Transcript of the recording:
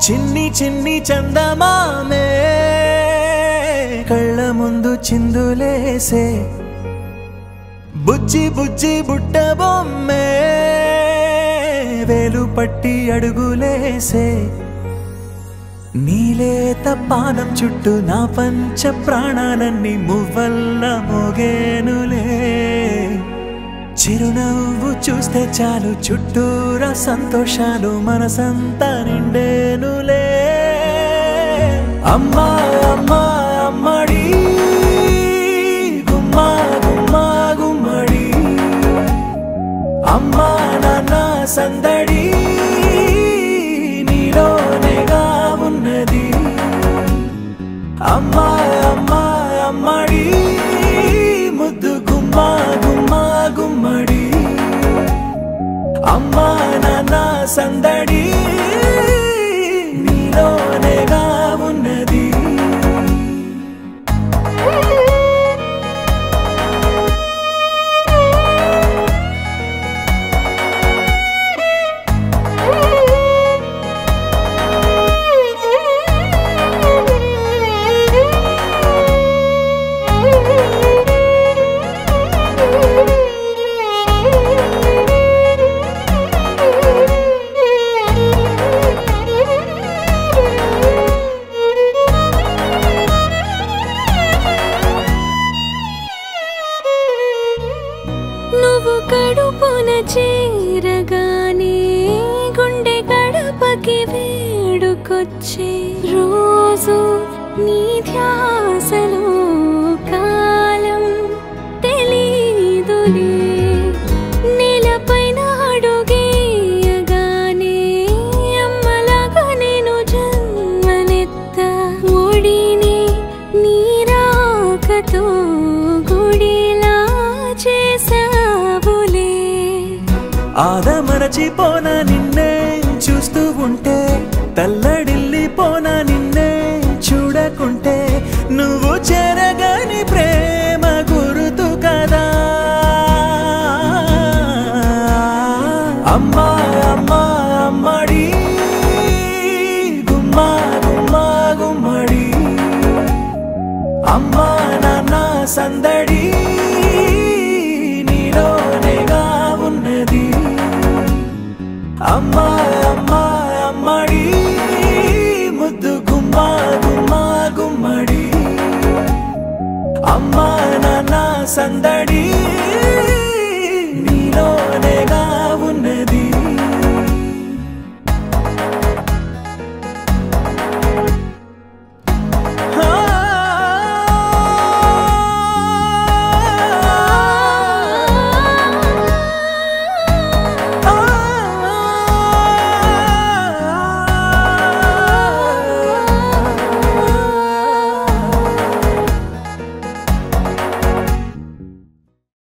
చిన్ని చిన్ని చందమామే కళ్ళ ముందు చిందులేసే బుజ్జి బుజ్జి బుట్ట బొమ్మే వేలు పట్టి అడుగులేసే నీలేత పానం చుట్టూ నా పంచ ప్రాణాలన్నీ మువ్వల్ల మోగేనులే చిరునవ్వు చూస్తే చాలు చుట్టూరా సంతోషాలు మనసంతా నిండేనులే అమ్మా అమ్మా అమ్మడి గుమ్మా గుమ్మా గుమ్మడి అమ్మా నాన్న సందడి నీలోనేగా ఉన్నది అమ్మా అమ్మా అమ్మడి ముద్దు గుమ్మా గుమ్మా గుమ్మడి అమ్మా నాన్న సందడి నీలోనేగా ఉన్నది నువ్వు కడుపున చేరగానే గుండె గడపకి వేడుకొచ్చే రోజు నీ ధ్యాసలో కాలం తెలీదులే నేలపైన అడుగేయగానే అమ్మలాగా నేను జన్మనెత్త ఒడిని నీ రాకతో గుడిలా చేసావులే ఆదమరచిపోన నిన్నే చూస్తూ ఉంటే తల్లడిల్లిపోన నిన్నే చూడకుంటే నువ్వు చెరగని ప్రేమ గురుతు కదా అమ్మా అమ్మా అమ్మడి గుమ్మా గుమ్మా గుమ్మడి అమ్మా నాన్న సందడి నీలోనేగా ఉన్నది అమ్మా అమ్మా అమ్మడి ముద్దు గుమ్మా గుమ్మా గుమ్మడి అమ్మా నాన్న సందడి